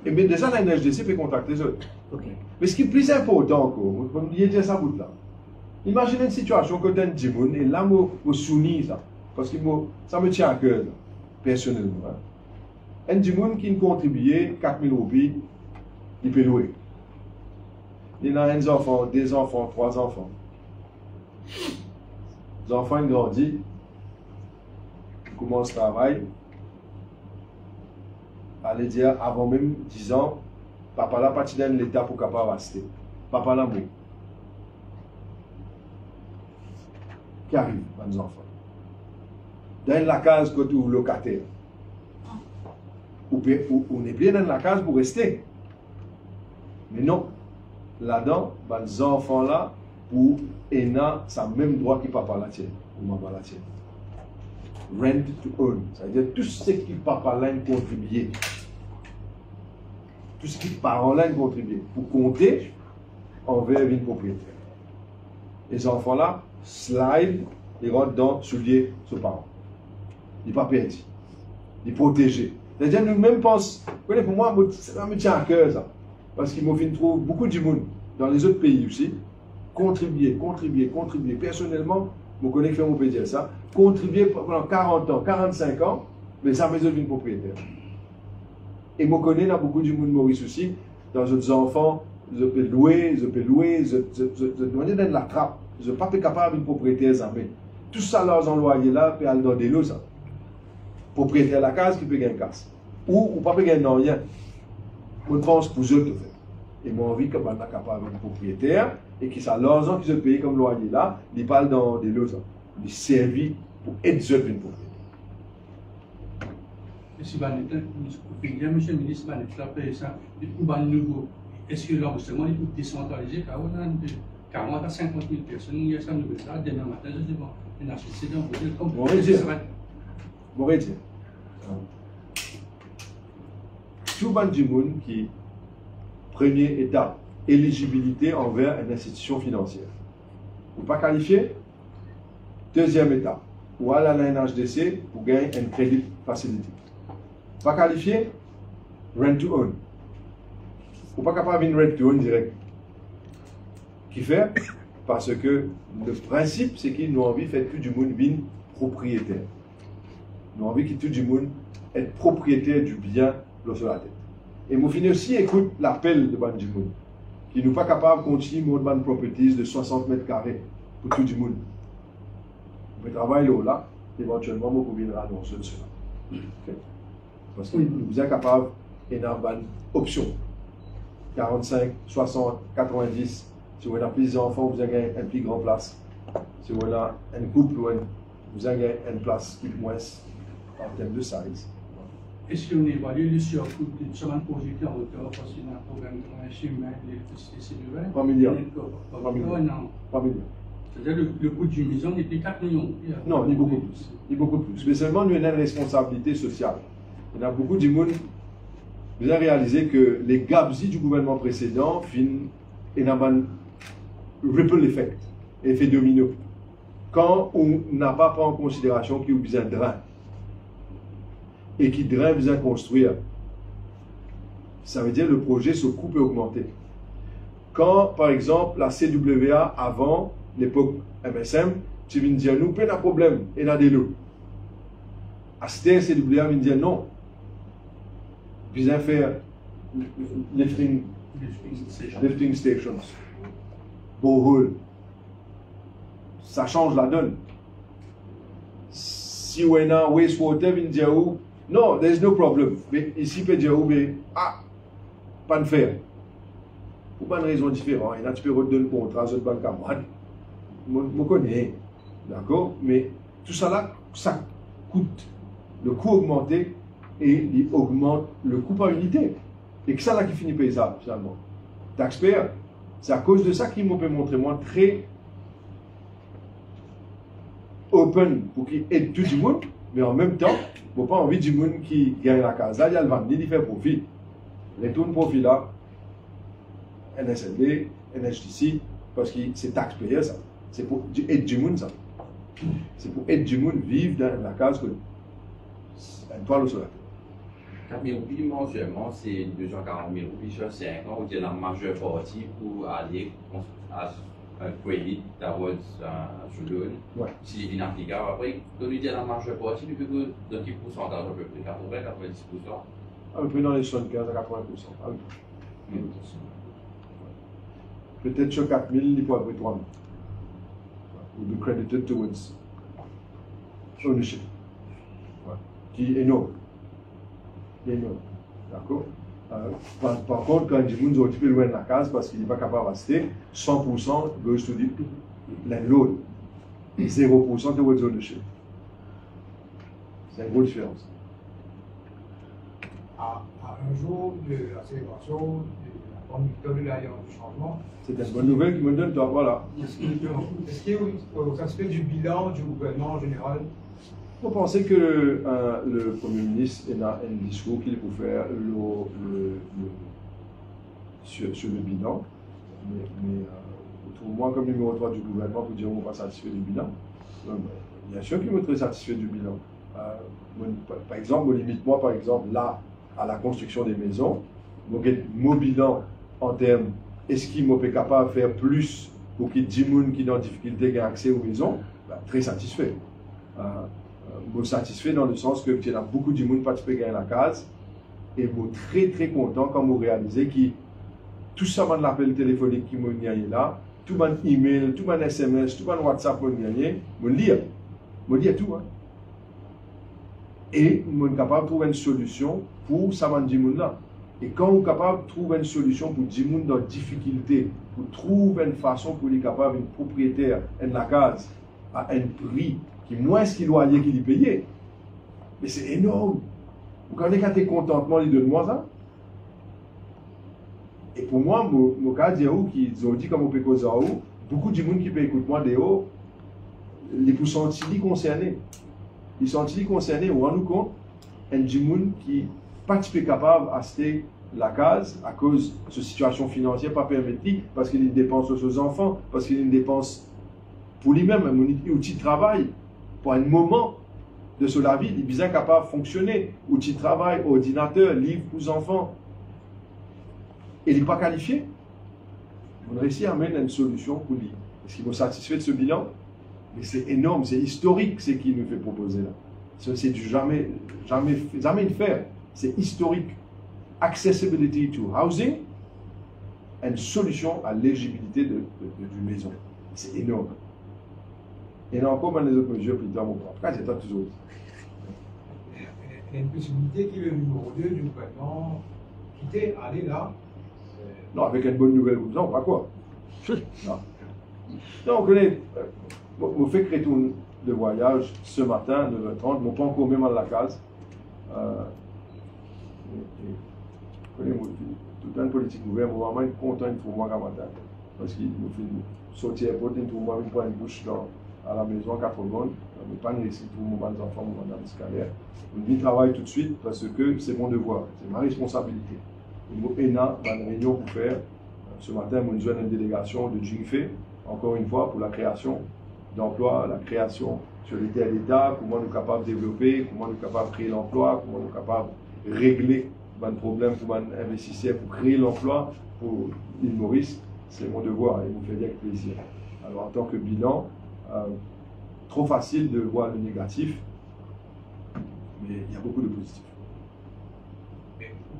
Et bien déjà la NHDC peut contacter les autres. Okay. Mais ce qui est plus important encore, vous me dire ça bout là. Imaginez une situation que d'un djimoun, et là, je sounis ça, parce que ça me tient à cœur, là, personnellement. Hein. Un djimoun qui contribue 4 000 roupies, il peut louer. Il a un enfant, 2 enfants, 3 enfants. Les enfants, ils grandissent, ils commencent le travail. Allez dire, avant même 10 ans, papa là, pas de l'État pour capable rester. Papa là, mort. Qui arrive, les enfants. Dans la case côté locataire. On est bien dans la case pour rester. Mais non, là-dedans, les enfants-là, pour ENA, ça même droit que papa la tienne, ou maman la tienne. Rent to own, c'est-à-dire tout ce qui papa là contribue. Tout ce qui parents là contribue. Pour compter envers une propriétaire. Les enfants-là, slide, ils rentrent dans le soulier de parents. Ils ne sont pas perdus. Ils sont protégés. C'est-à-dire, nous-mêmes pensons, pour moi, ça me tient à cœur, ça. Parce qu'il m'a fait trouver beaucoup de monde dans les autres pays aussi, contribuer. Personnellement, je connais que on peut dire ça, contribuer pendant 40 ans, 45 ans, mais ça me donne une propriétaire. Et je connais dans beaucoup de monde Maurice aussi, dans les enfants, je peux louer, je demande dans la trappe, je ne suis pas capable d'une propriétaire jamais. Tout ça, l'argent loyer là, peut aller dans des lots, ça. Propriétaire de la case qui peut gagner une casse. Ou pas peut gagner rien. Je pense pour eux de faire. Et moi, envie que je sois capable de propriétaire et que ça l'argent qu'ils ont payé comme loyer là, ils parlent dans des lots, ils servent pour aider eux une propriété. Monsieur le ministre, est-ce que l'enregistrement est décentralisé? Car on a de 40 à 50 000 personnes, il y a ça, nous ça, demain matin, je dis bon, une HCC dans le comme Bon, tout le monde du monde qui première étape, éligibilité envers une institution financière. Vous pas qualifié? Deuxième étape, ou aller à la NHDC pour gagner un crédit facilité. Pas qualifié? Rent to own. Vous pas capable de rent to own direct. Qui fait? Parce que le principe, c'est qu'ils n'ont envie de faire que du monde bien propriétaire. Ils ont envie que tout du monde être propriétaire du bien sur la tête. Et moi, finis aussi, écoute l'appel de Ban du monde, qui n'est pas capable de continuer mon ban properties de 60 mètres carrés pour tout du monde. Vous pouvez travailler là, éventuellement, vous pouvez annoncer de cela. Okay? Parce que vous êtes capable d'avoir une option. 45, 60, 90. Si vous avez plus d'enfants, vous avez une plus grande place. Si vous avez un couple, vous avez une place qui est moins en termes de size. Est-ce qu'on évalue le surcoût de ce projet en hauteur parce qu'il y a un programme de chemin de l'électricité cellulaire? 3 milliards. 3 milliards. 3 milliards. C'est-à-dire le coût d'une maison n'est plus 4 millions. Non, ni beaucoup plus. Ni beaucoup plus. Mais seulement, nous avons une responsabilité sociale. Il y a beaucoup de monde. Vous avez réalisé que les gabegies du gouvernement précédent finissent et n'ont pas un ripple effect, effet domino. Quand on n'a pas pris en considération qu'il y a besoin de drain et qui drain besoin de construire, ça veut dire que le projet, ce coût peut augmenter. Quand, par exemple, la CWA, avant l'époque MSM, tu viens dire, nous, pas de problème, et là, des lots. À cette CWA, vient dire non. Besoin de faire lifting stations, borehole. Ça change la donne. Si on a wastewater, vient dire, non, there's no problem. Mais ici, peut dire, pas de faire. Pour pas de raison différente. Il y a tu peux redonner le contrat, je banque camarade. Je connais. D'accord? Mais tout ça là, ça coûte. Le coût augmenté et il augmente le coût par unité. Et que ça là qui finit payer ça, finalement. Taxpayer, c'est à cause de ça qu'il m'a montré moi très open pour qu'il aide tout le monde, mais en même temps, je n'ai pas envie du monde qui gagne la case. Là, il y a le vendre, il fait profit. Les taux de profit là, NSLD, NHTC, parce que c'est taxpayer ça. C'est pour aider du monde ça. C'est pour aider du monde vivre dans la case que une toile au soleil. 4 000 roupies mensuellement, c'est 240 000 roupies sur 5 ans, où il y a la majeure partie pour aller à un crédit d'avoir sur loan. Ouais. Si c'est inapplicable, après, quand il y a la majeure partie, du coup, de quel pourcentage à peu près 80-90%? À peu près dans les 75 à 80%. Ah oui. Peut-être sur 4 000, il faut avoir 3 000. Will be credited towards ownership. Ouais. Qui est énorme. Énorme. D'accord? Par contre, quand les gens sont un petit peu loin de la case parce qu'il n'est pas capable de rester, 100% goes to the landlord. 0% towards ownership. C'est une grosse différence. À un jour de la célébration de la grande victoire de l'Alliance du changement. C'est une bonne nouvelle qui me donne, toi, voilà. Est-ce que vous satisfait du bilan du gouvernement en général? Vous pensez que le Premier ministre a un discours qu'il faut faire sur le bilan, mais pour moi, comme numéro 3 du gouvernement, vous dire qu'on n'est pas satisfait du bilan. Bien sûr qu'il est très satisfait du bilan. Par exemple, limite-moi, par exemple, là, à la construction des maisons, mon bilan en termes, est-ce qu'il est capable de faire plus pour qu'il y ait 10 personnes qui sont en difficulté qui aient accès aux maisons? Très satisfait. Satisfait dans le sens que il y a beaucoup de monde qui gagner la case et très très content quand vous réalisez que tout ça dans l'appel téléphonique qui m'a gagné là, tout mon email, tout mon SMS, tout mon WhatsApp m'a gagné, je lis tout. Hein. Et je suis capable de trouver une solution pour ça dans 10 monde là. Et quand vous êtes capable de trouver une solution pour 10 monde dans difficulté, pour trouver une façon pour les capable une propriétaire de la case à un prix qui moins ce qu'il loyer qu'il y payé. Mais c'est énorme. Vous connaissez quand tu contentement, il donne moi ça. Et pour moi, mon cas dit qu'ils ont dit comme on peut causer beaucoup de gens qui peuvent écouter moi des hauts, les sont concernés. Ils sont concernés, vous rendez compte, il y a des gens qui pas capable d'acheter la case à cause de cette situation financière pas permettie, parce qu'il y a une dépense aux enfants, parce qu'il y a une dépense pour lui-même, un outil de travail. Pour un moment de la vie, il est bien capable de fonctionner. Outil de travail, ordinateur, livre pour les enfants. Et il n'est pas qualifié. Mon récit amène à une solution pour lui. Est-ce qu'il est satisfait de ce bilan? Mais c'est énorme, c'est historique ce qu'il nous fait proposer là. C'est du jamais de faire. C'est historique. Accessibility to housing, une solution à l'éligibilité d'une maison. C'est énorme. Et là encore, dans les autres mesures plus tard, en tout cas, c'est pas toujours. Il y a une possibilité que le numéro 2 du gouvernement quitter, aller là. Non, avec une bonne nouvelle, non, pas quoi. Non. Non, on connaît. On fait que retourne de voyage ce matin, 9h30, mais pas encore même à la case. Vous connaissez, tout un politique nouvelle, on va vraiment être content de trouver un matin. Parce qu'il nous fait sortir à porte, il trouve une pointe de bouche à la maison, 4 secondes. Mais pas de récit pour mes enfants, dans le scalaire. On travaille tout de suite parce que c'est mon devoir, c'est ma responsabilité. Et ENA va une réunion pour faire. Ce matin, nous avons une délégation de Jingfe, encore une fois, pour la création d'emplois, la création sur les terres d'État, comment nous sommes capables de développer, comment nous sommes capables de créer l'emploi, comment nous sommes capables de régler les problèmes pour les investisseurs, pour créer l'emploi pour l'île Maurice. C'est mon devoir et il me fait avec plaisir. Alors, en tant que bilan, trop facile de voir le négatif, mais il y a beaucoup de positifs.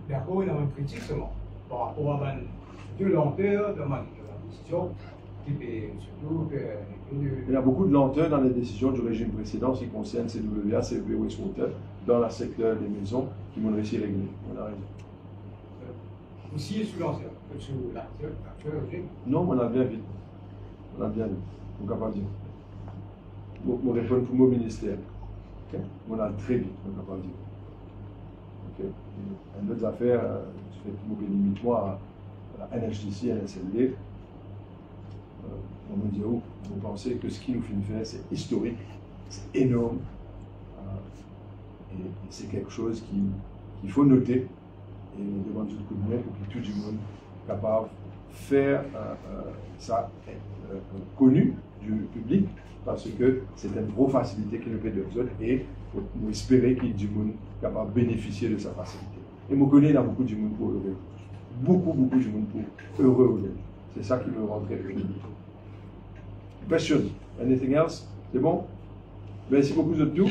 D'accord, il y a une critique seulement par rapport à de lenteur dans la décision, et surtout que. Il y a beaucoup de lenteur dans les décisions du régime précédent qui concerne CWA, CEP, Westwater, dans le secteur des maisons qui m'ont réussi à régler. On a raison. Aussi sous l'ancien, sous l'actuel régime. Non, on a bien vu. On a bien vu. On ne peut pas dire. On répond pour mon ministère. Okay? On a très vite, on ne peut pas dire. Okay? Une autre affaire, je fais tout limite moi à la NHDC, à la NSLD. On me dit, oh, vous pensez que ce qu'il nous fait, c'est historique, c'est énorme, et c'est quelque chose qu'il faut noter, et on demande tout coup de main pour que tout le monde soit capable de faire ça connu du public, parce que c'est une grosse facilité qui nous fait de autres, et nous espérer qu'il y ait du monde capable de bénéficier de sa facilité. Et je connais, il y a beaucoup de monde pour heureux. Beaucoup de monde pour heureux aujourd'hui. C'est ça qui me rend très heureux. Question. Anything else? C'est bon? Merci beaucoup de tout.